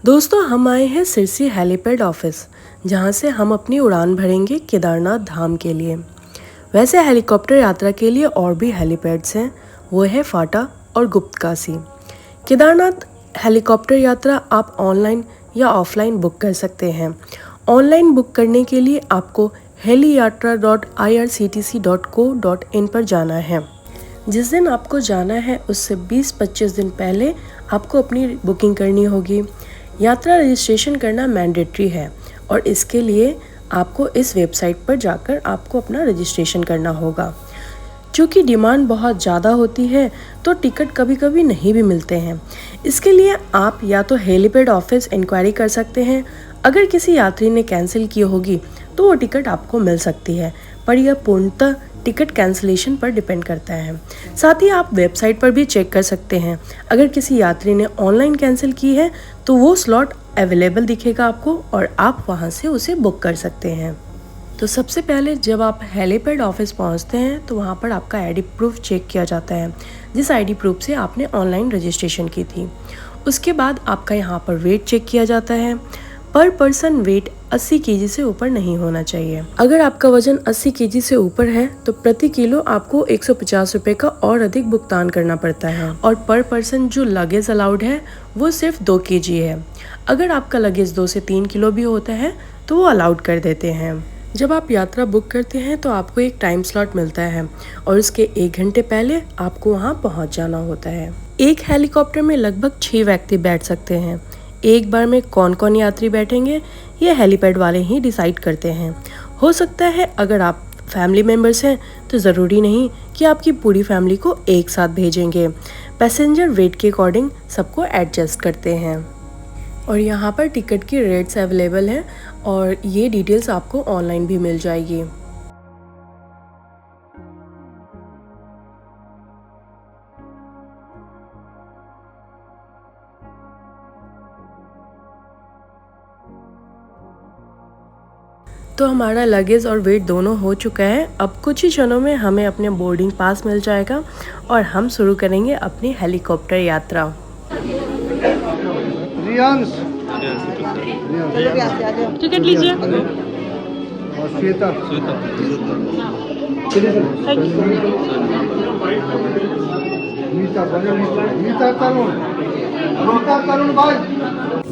दोस्तों हम आए हैं सिरसी हेलीपैड ऑफिस, जहां से हम अपनी उड़ान भरेंगे केदारनाथ धाम के लिए। वैसे हेलीकॉप्टर यात्रा के लिए और भी हेलीपैड्स हैं, वो है फाटा और गुप्तकाशी। केदारनाथ हेलीकॉप्टर यात्रा आप ऑनलाइन या ऑफलाइन बुक कर सकते हैं। ऑनलाइन बुक करने के लिए आपको heliyatra.irctc.co.in पर जाना है। जिस दिन आपको जाना है उससे 20-25 दिन पहले आपको अपनी बुकिंग करनी होगी। यात्रा रजिस्ट्रेशन करना मैंडेटरी है और इसके लिए आपको इस वेबसाइट पर जाकर आपको अपना रजिस्ट्रेशन करना होगा। चूँकि डिमांड बहुत ज़्यादा होती है तो टिकट कभी कभी नहीं भी मिलते हैं। इसके लिए आप या तो हेलीपैड ऑफिस इंक्वायरी कर सकते हैं। अगर किसी यात्री ने कैंसिल की होगी तो वो टिकट आपको मिल सकती है, पर यह पूर्णतः टिकट कैंसिलेशन पर डिपेंड करता है। साथ ही आप वेबसाइट पर भी चेक कर सकते हैं। अगर किसी यात्री ने ऑनलाइन कैंसिल की है तो वो स्लॉट अवेलेबल दिखेगा आपको और आप वहां से उसे बुक कर सकते हैं। तो सबसे पहले जब आप हेलीपैड ऑफिस पहुंचते हैं तो वहां पर आपका आईडी प्रूफ चेक किया जाता है, जिस आईडी प्रूफ से आपने ऑनलाइन रजिस्ट्रेशन की थी। उसके बाद आपका यहाँ पर वेट चेक किया जाता है। पर पर्सन वेट 80 केजी से ऊपर नहीं होना चाहिए। अगर आपका वजन 80 केजी से ऊपर है तो प्रति किलो आपको 150 रुपए का और अधिक भुगतान करना पड़ता है। और पर पर्सन जो लगेज अलाउड है वो सिर्फ 2 केजी है। अगर आपका लगेज 2 से 3 किलो भी होता है तो वो अलाउड कर देते हैं। जब आप यात्रा बुक करते हैं तो आपको एक टाइम स्लॉट मिलता है और उसके 1 घंटे पहले आपको वहाँ पहुँच जाना होता है। एक हेलीकॉप्टर में लगभग 6 व्यक्ति बैठ सकते हैं। एक बार में कौन कौन यात्री बैठेंगे ये हेलीपैड वाले ही डिसाइड करते हैं। हो सकता है अगर आप फैमिली मेम्बर्स हैं तो ज़रूरी नहीं कि आपकी पूरी फैमिली को एक साथ भेजेंगे। पैसेंजर वेट के अकॉर्डिंग सबको एडजस्ट करते हैं। और यहाँ पर टिकट की रेट्स अवेलेबल हैं और ये डिटेल्स आपको ऑनलाइन भी मिल जाएगी। तो हमारा लगेज और वेट दोनों हो चुका है। अब कुछ ही क्षणों में हमें अपने बोर्डिंग पास मिल जाएगा और हम शुरू करेंगे अपनी हेलीकॉप्टर यात्रा। टिकट लीजिए।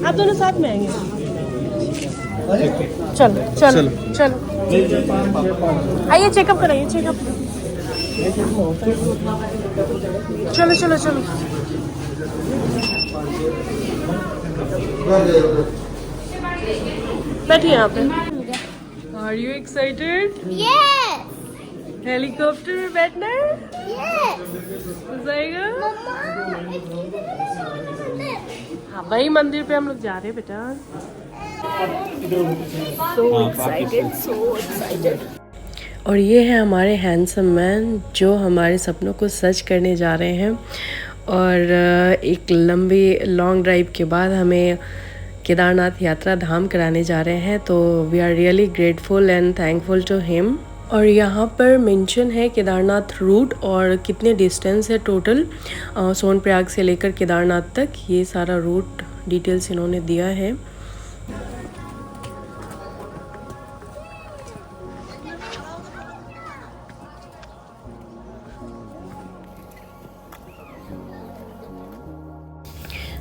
आप दोनों साथ में आएंगे। चलो चलो चलो आइए, चेकअप कराइए, चेकअप। चलो चलो चलो। बैठिए यहाँ पे। Are you excited? Yes! Helicopter में बैठना है? Yes! मजा आएगा? Mama! हाँ, वही मंदिर पे हम लोग जा रहे हैं बेटा। So excited, so excited. और ये है हमारे हैंडसम मैन जो हमारे सपनों को सच करने जा रहे हैं। और एक लंबी लॉन्ग ड्राइव के बाद हमें केदारनाथ यात्रा धाम कराने जा रहे हैं। तो we are really grateful and thankful to him. और यहाँ पर मेंशन है केदारनाथ रूट और कितने डिस्टेंस है टोटल सोनप्रयाग से लेकर केदारनाथ तक। ये सारा रूट डिटेल्स इन्होंने दिया है।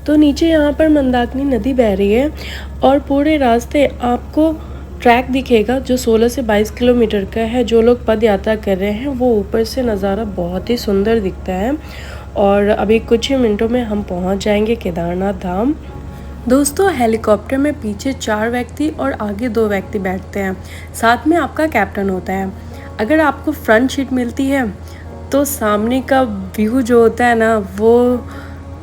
तो नीचे यहाँ पर मंदाकिनी नदी बह रही है और पूरे रास्ते आपको ट्रैक दिखेगा जो 16 से 22 किलोमीटर का है। जो लोग पद यात्रा कर रहे हैं वो ऊपर से नज़ारा बहुत ही सुंदर दिखता है। और अभी कुछ ही मिनटों में हम पहुँच जाएंगे केदारनाथ धाम। दोस्तों हेलीकॉप्टर में पीछे 4 व्यक्ति और आगे 2 व्यक्ति बैठते हैं। साथ में आपका कैप्टन होता है। अगर आपको फ्रंट सीट मिलती है तो सामने का व्यू जो होता है ना वो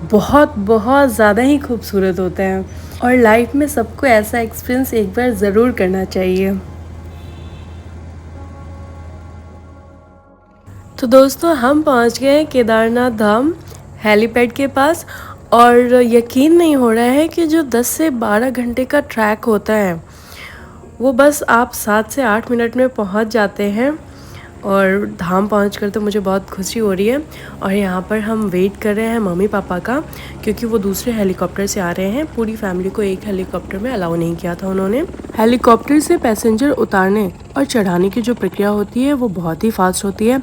बहुत बहुत ज़्यादा ही खूबसूरत होता है। और लाइफ में सबको ऐसा एक्सपीरियंस एक बार ज़रूर करना चाहिए। तो दोस्तों हम पहुंच गए हैं केदारनाथ धाम हेलीपैड के पास। और यकीन नहीं हो रहा है कि जो 10 से 12 घंटे का ट्रैक होता है वो बस आप 7 से 8 मिनट में पहुंच जाते हैं। और धाम पहुंचकर तो मुझे बहुत खुशी हो रही है। और यहाँ पर हम वेट कर रहे हैं मम्मी पापा का, क्योंकि वो दूसरे हेलीकॉप्टर से आ रहे हैं। पूरी फैमिली को एक हेलीकॉप्टर में अलाउ नहीं किया था उन्होंने। हेलीकॉप्टर से पैसेंजर उतारने और चढ़ाने की जो प्रक्रिया होती है वो बहुत ही फास्ट होती है।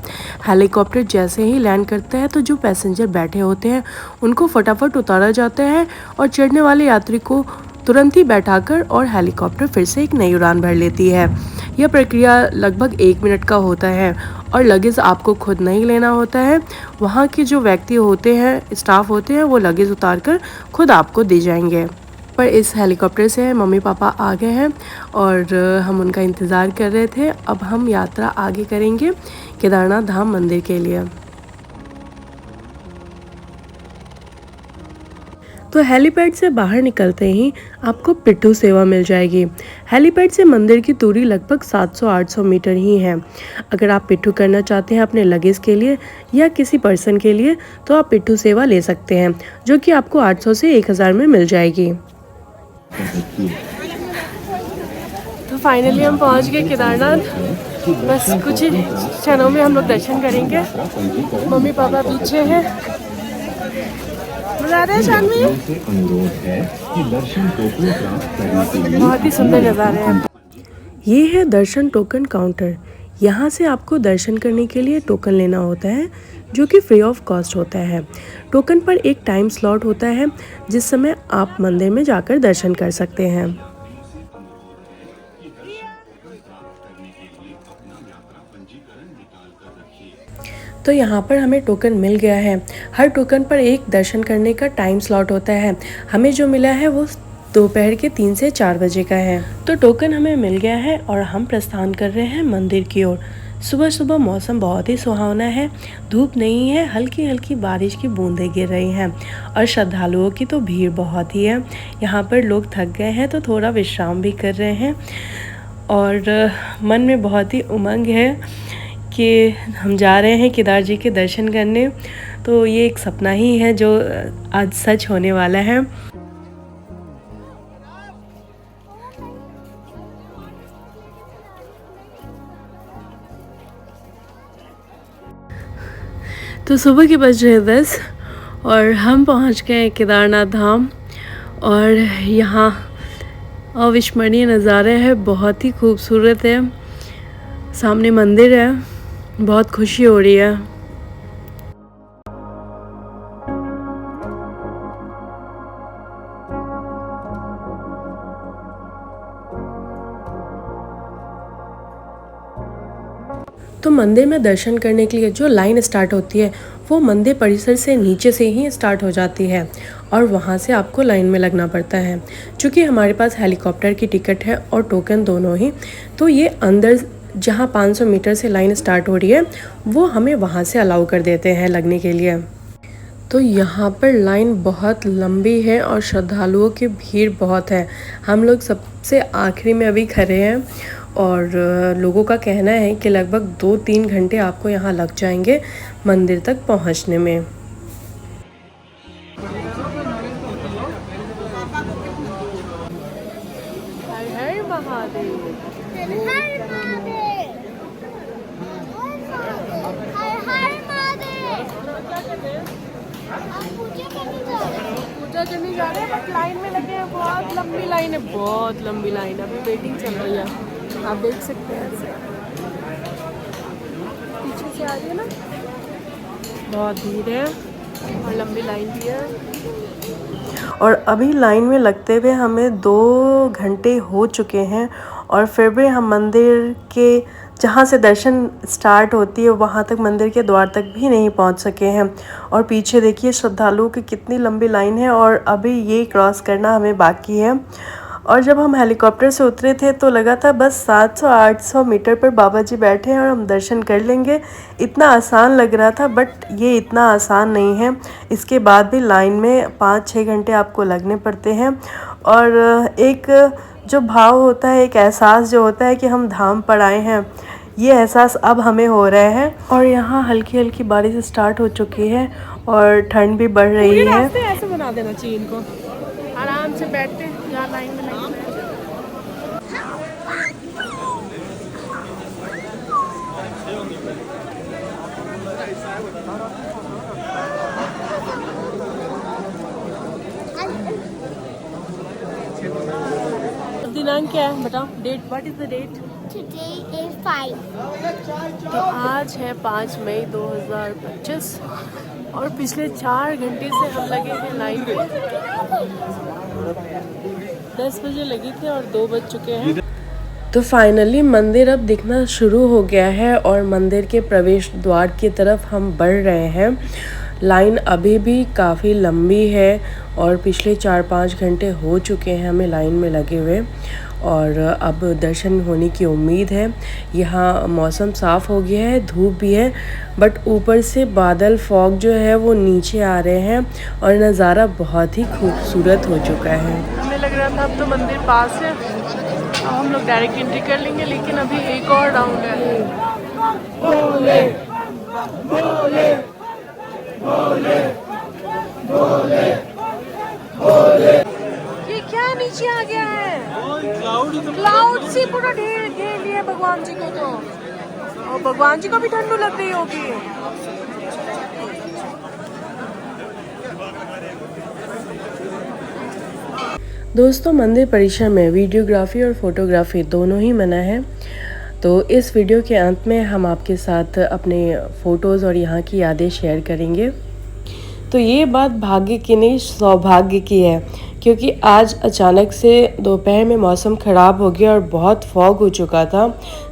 हेलीकॉप्टर जैसे ही लैंड करता है तो जो पैसेंजर बैठे होते हैं उनको फटाफट उतारा जाता है और चढ़ने वाले यात्री को तुरंत ही बैठाकर और हेलीकॉप्टर फिर से एक नई उड़ान भर लेती है। यह प्रक्रिया लगभग 1 मिनट का होता है और लगेज आपको खुद नहीं लेना होता है। वहाँ के जो व्यक्ति होते हैं, स्टाफ होते हैं, वो लगेज उतार कर खुद आपको दे जाएंगे। पर इस हेलीकॉप्टर से मम्मी पापा आ गए हैं और हम उनका इंतज़ार कर रहे थे। अब हम यात्रा आगे करेंगे केदारनाथ धाम मंदिर के लिए। तो हेलीपैड से बाहर निकलते ही आपको पिट्ठू सेवा मिल जाएगी। हेलीपैड से मंदिर की दूरी लगभग 700-800 मीटर ही है। अगर आप पिट्ठू करना चाहते हैं अपने लगेज के लिए या किसी पर्सन के लिए तो आप पिट्ठू सेवा ले सकते हैं, जो कि आपको 800 से 1000 में मिल जाएगी। तो फाइनली हम पहुंच गए केदारनाथ। बस कुछ ही क्षणों में हम लोग दर्शन करेंगे। मम्मी पापा पीछे हैं। मजा आ रहा है शानवी? बहुत ही सुंदर नज़ारे हैं। ये है दर्शन टोकन काउंटर। यहाँ से आपको दर्शन करने के लिए टोकन लेना होता है, जो कि फ्री ऑफ कॉस्ट होता है। टोकन पर एक टाइम स्लॉट होता है जिस समय आप मंदिर में जाकर दर्शन कर सकते हैं। तो यहाँ पर हमें टोकन मिल गया है। हर टोकन पर एक दर्शन करने का टाइम स्लॉट होता है। हमें जो मिला है वो दोपहर के 3 से 4 बजे का है। तो टोकन हमें मिल गया है और हम प्रस्थान कर रहे हैं मंदिर की ओर। सुबह सुबह मौसम बहुत ही सुहावना है, धूप नहीं है, हल्की हल्की बारिश की बूंदें गिर रही हैं और श्रद्धालुओं की तो भीड़ बहुत ही है। यहाँ पर लोग थक गए हैं तो थोड़ा विश्राम भी कर रहे हैं और मन में बहुत ही उमंग है कि हम जा रहे हैं केदार जी के दर्शन करने। तो ये एक सपना ही है जो आज सच होने वाला है। तो सुबह के बज रहे 10 और हम पहुंच गए केदारनाथ धाम और यहाँ अविस्मरणीय नज़ारे है, बहुत ही खूबसूरत है। सामने मंदिर है, बहुत खुशी हो रही है। तो मंदिर में दर्शन करने के लिए जो लाइन स्टार्ट होती है वो मंदिर परिसर से नीचे से ही स्टार्ट हो जाती है और वहाँ से आपको लाइन में लगना पड़ता है। क्योंकि हमारे पास हेलीकॉप्टर की टिकट है और टोकन दोनों ही, तो ये अंदर जहाँ 500 मीटर से लाइन स्टार्ट हो रही है वो हमें वहाँ से अलाउ कर देते हैं लगने के लिए। तो यहाँ पर लाइन बहुत लंबी है और श्रद्धालुओं की भीड़ बहुत है। हम लोग सबसे आखिरी में अभी खड़े हैं और लोगों का कहना है कि लगभग 2-3 घंटे आपको यहाँ लग जाएंगे मंदिर तक पहुँचने में। हर हर महादेव। पूजा करने जा रहे हैं बट लाइन में लगे हैं, बहुत लंबी लाइन है, बहुत लंबी लाइन है। अभी वेटिंग चल रही है, आप देख सकते हैं। पीछे से आ रही है ना, बहुत भीड़ है और लंबी लाइन भी है। और अभी लाइन में लगते हुए हमें 2 घंटे हो चुके हैं और फिर भी हम मंदिर के जहाँ से दर्शन स्टार्ट होती है वहाँ तक, मंदिर के द्वार तक भी नहीं पहुँच सके हैं। और पीछे देखिए श्रद्धालुओं की कितनी लंबी लाइन है और अभी ये क्रॉस करना हमें बाकी है। और जब हम हेलीकॉप्टर से उतरे थे तो लगा था बस 700-800 मीटर पर बाबा जी बैठे हैं और हम दर्शन कर लेंगे, इतना आसान लग रहा था। बट ये इतना आसान नहीं है, इसके बाद भी लाइन में 5-6 घंटे आपको लगने पड़ते हैं। और एक जो भाव होता है, एक एहसास जो होता है कि हम धाम पर आए हैं, ये एहसास अब हमें हो रहा है। और यहाँ हल्की हल्की बारिश स्टार्ट हो चुकी है और ठंड भी बढ़ रही है। ऐसे बना देना चाहिए इनको, आराम से बैठते यहाँ लाइन में लगे। दिनांक क्या है बताओ, date, what is the date? Today is 5. तो आज है 5 मई 2025 और पिछले 4 घंटे से हम लगे हैं लाइन पे। 10 बजे लगे थे और 2 बज चुके हैं। तो फाइनली मंदिर अब दिखना शुरू हो गया है और मंदिर के प्रवेश द्वार की तरफ हम बढ़ रहे हैं। लाइन अभी भी काफ़ी लंबी है और पिछले 4-5 घंटे हो चुके हैं हमें लाइन में लगे हुए और अब दर्शन होने की उम्मीद है। यहाँ मौसम साफ़ हो गया है, धूप भी है, बट ऊपर से बादल फॉग जो है वो नीचे आ रहे हैं और नज़ारा बहुत ही खूबसूरत हो चुका है। हमें लग रहा था अब तो मंदिर पास है, अब हम लोग डायरेक्ट एंट्री कर लेंगे, लेकिन अभी एक और राउंड है। भोले, भोले, भोले, भोले, भोले। ये क्या नीचे आ गया है? क्लाउड से पूरा घेर लिया भगवान जी को, तो और भगवान जी को भी ठंडू लग रही होगी। दोस्तों, मंदिर परिसर में वीडियोग्राफी और फोटोग्राफी दोनों ही मना है, तो इस वीडियो के अंत में हम आपके साथ अपने फ़ोटोज़ और यहाँ की यादें शेयर करेंगे। तो ये बात भाग्य की नहीं, सौभाग्य की है, क्योंकि आज अचानक से दोपहर में मौसम ख़राब हो गया और बहुत फॉग हो चुका था,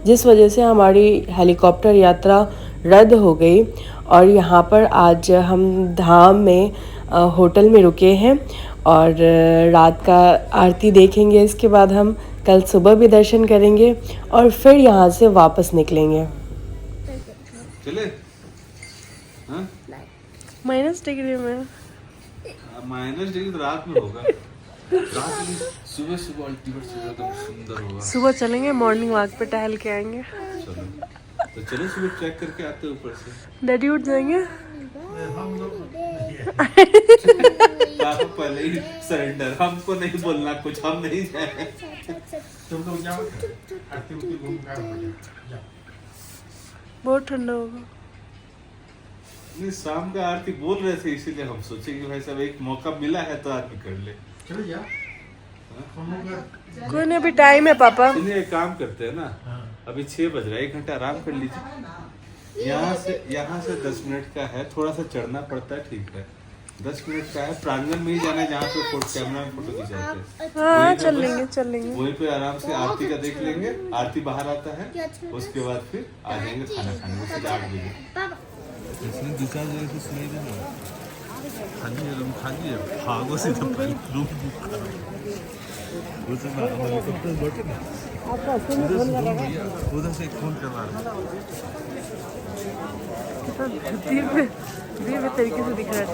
जिस वजह से हमारी हेलीकॉप्टर यात्रा रद्द हो गई। और यहाँ पर आज हम धाम में होटल में रुके हैं और रात का आरती देखेंगे। इसके बाद हम कल सुबह भी दर्शन करेंगे और फिर यहाँ से वापस निकलेंगे। चले? -डिग्री में, -डिग्री तो रात में होगा। रात में सुबह सुबह अल्टीमेट से एकदम सुंदर होगा। सुबह चलेंगे, मॉर्निंग वॉक पे टहल के आएंगे। चलो तो चलो सुबह ट्रैक करके आते हैं ऊपर से। डैडी उठ जाएंगे। आप पहले ही सरेंडर, हमको नहीं बोलना कुछ, हम नहीं जाए। तुम लोग जाओ, आरती उरती घूम के आओ। बहुत ठंडा होगा। नहीं, शाम का आरती बोल रहे थे, इसीलिए हम सोचे कि भाई साहब एक मौका मिला है तो आरती कर ले। चलो जा। कोई नहीं, अभी टाइम है पापा। चलिए एक काम करते हैं ना, अभी 6 बज रहा है, 1 घंटा आराम कर लीजिए। यहाँ से 10 मिनट का है, थोड़ा सा चढ़ना पड़ता है, ठीक है। 10 मिनट का है, प्रांगण में ही जाना है जहाँ पे कैमरा में फोटो खिंचाते हैं। हाँ, चल लेंगे। वहीं पे आराम से आरती का देख लेंगे। आरती बाहर आता है, उसके बाद फिर आ जाएंगे खाना खाने, उसके 8 बजे। इसने दूसरा जगह से सुनाई देना रूम खाली है, भागो से तो रूम बुक करो। उधर से फोन करवा रहा धीरे तरीके से दिख रहा है।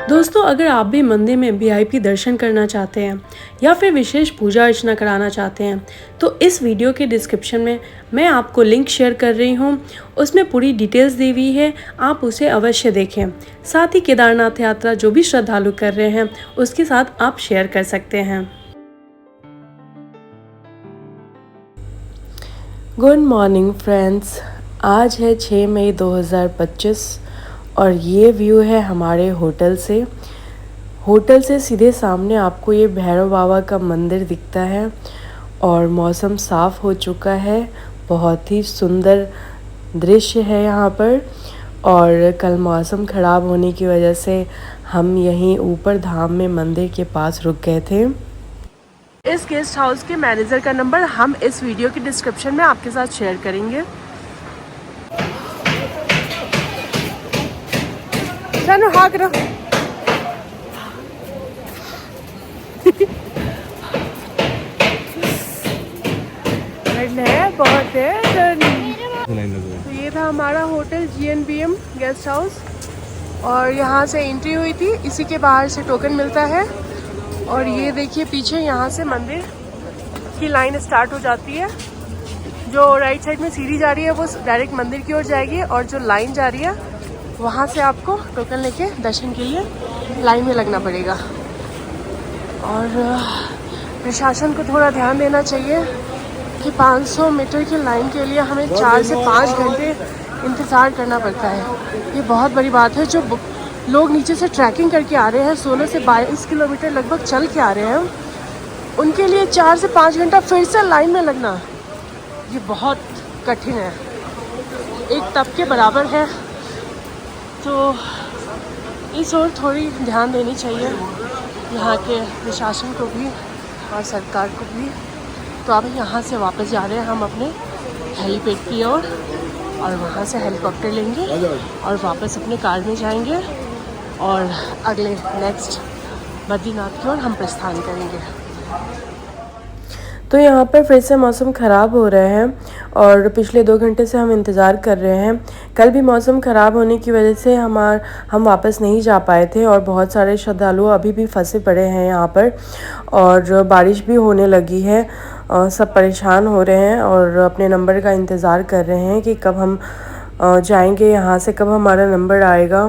दोस्तों, अगर आप भी मंदिर में VIP दर्शन करना चाहते हैं या फिर विशेष पूजा अर्चना कराना चाहते हैं, तो इस वीडियो के डिस्क्रिप्शन में मैं आपको लिंक शेयर कर रही हूँ। उसमें पूरी डिटेल्स दी हुई है, आप उसे अवश्य देखें। साथ ही केदारनाथ यात्रा जो भी श्रद्धालु कर रहे हैं उसके साथ आप शेयर कर सकते हैं। गुड मॉर्निंग फ्रेंड्स, आज है 6 मई 2025 और ये व्यू है हमारे होटल से। होटल से सीधे सामने आपको ये भैरव बाबा का मंदिर दिखता है और मौसम साफ़ हो चुका है, बहुत ही सुंदर दृश्य है यहाँ पर। और कल मौसम ख़राब होने की वजह से हम यहीं ऊपर धाम में मंदिर के पास रुक गए थे। इस गेस्ट हाउस के मैनेजर का नंबर हम इस वीडियो के डिस्क्रिप्शन में आपके साथ शेयर करेंगे। जानो हाँ करो। है बहुत है। तो ये था हमारा होटल GNBM गेस्ट हाउस और यहाँ से एंट्री हुई थी, इसी के बाहर से टोकन मिलता है। और ये देखिए पीछे यहाँ से मंदिर की लाइन स्टार्ट हो जाती है। जो राइट साइड में सीढ़ी जा रही है वो डायरेक्ट मंदिर की ओर जाएगी और जो लाइन जा रही है वहाँ से आपको टोकन लेके दर्शन के लिए लाइन में लगना पड़ेगा। और प्रशासन को थोड़ा ध्यान देना चाहिए कि 500 मीटर की लाइन के लिए हमें 4 से 5 घंटे इंतज़ार करना पड़ता है। ये बहुत बड़ी बात है। जो लोग नीचे से ट्रैकिंग करके आ रहे हैं, 16 से 22 किलोमीटर लगभग चल के आ रहे हैं, उनके लिए 4 से 5 घंटा फिर से लाइन में लगना, ये बहुत कठिन है, एक तप के बराबर है। तो इस ओर थोड़ी ध्यान देनी चाहिए यहाँ के प्रशासन को भी और सरकार को भी। तो अब यहाँ से वापस जा रहे हैं हम अपने हेलीपैड की ओर, और वहाँ से हेलीकॉप्टर लेंगे और वापस अपने कार में जाएंगे और अगले नेक्स्ट बद्रीनाथ की ओर हम प्रस्थान करेंगे। तो यहाँ पर फिर से मौसम ख़राब हो रहा है और पिछले 2 घंटे से हम इंतज़ार कर रहे हैं। कल भी मौसम ख़राब होने की वजह से हम वापस नहीं जा पाए थे और बहुत सारे श्रद्धालु अभी भी फंसे पड़े हैं यहाँ पर, और बारिश भी होने लगी है। सब परेशान हो रहे हैं और अपने नंबर का इंतज़ार कर रहे हैं कि कब हम जाएंगे यहाँ से, कब हमारा नंबर आएगा।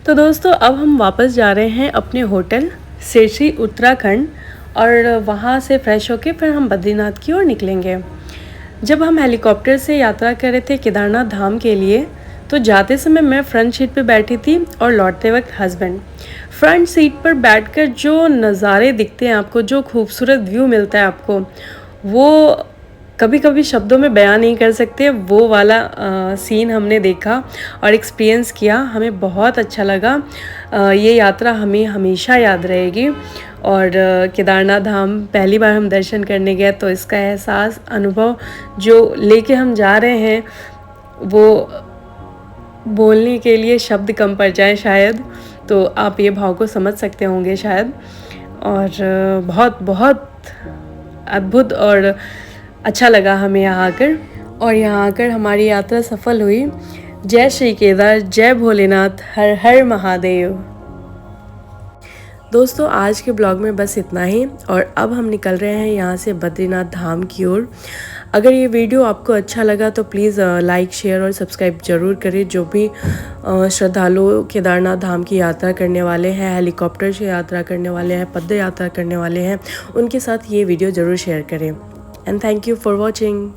तो दोस्तों अब हम वापस जा रहे हैं अपने होटल सिरसी उत्तराखंड, और वहाँ से फ्रेश होके फिर हम बद्रीनाथ की ओर निकलेंगे। जब हम हेलीकॉप्टर से यात्रा कर रहे थे केदारनाथ धाम के लिए, तो जाते समय मैं फ्रंट सीट पे बैठी थी और लौटते वक्त हस्बैंड। फ्रंट सीट पर बैठकर जो नज़ारे दिखते हैं आपको, जो खूबसूरत व्यू मिलता है आपको, वो कभी कभी शब्दों में बयान नहीं कर सकते। वो वाला सीन हमने देखा और एक्सपीरियंस किया, हमें बहुत अच्छा लगा। ये यात्रा हमें हमेशा याद रहेगी। और केदारनाथ धाम पहली बार हम दर्शन करने गए, तो इसका एहसास, अनुभव जो लेके हम जा रहे हैं, वो बोलने के लिए शब्द कम पड़ जाए शायद। तो आप ये भाव को समझ सकते होंगे शायद। और बहुत बहुत अद्भुत और अच्छा लगा हमें यहाँ आकर, और यहाँ आकर हमारी यात्रा सफल हुई। जय श्री केदार, जय भोलेनाथ, हर हर महादेव। दोस्तों आज के ब्लॉग में बस इतना ही, और अब हम निकल रहे हैं यहाँ से बद्रीनाथ धाम की ओर। अगर ये वीडियो आपको अच्छा लगा तो प्लीज़ लाइक, शेयर और सब्सक्राइब ज़रूर करें। जो भी श्रद्धालु केदारनाथ धाम की यात्रा करने वाले हैं, हेलीकॉप्टर से यात्रा करने वाले हैं, पद यात्रा करने वाले हैं, उनके साथ ये वीडियो ज़रूर शेयर करें। And thank you for watching.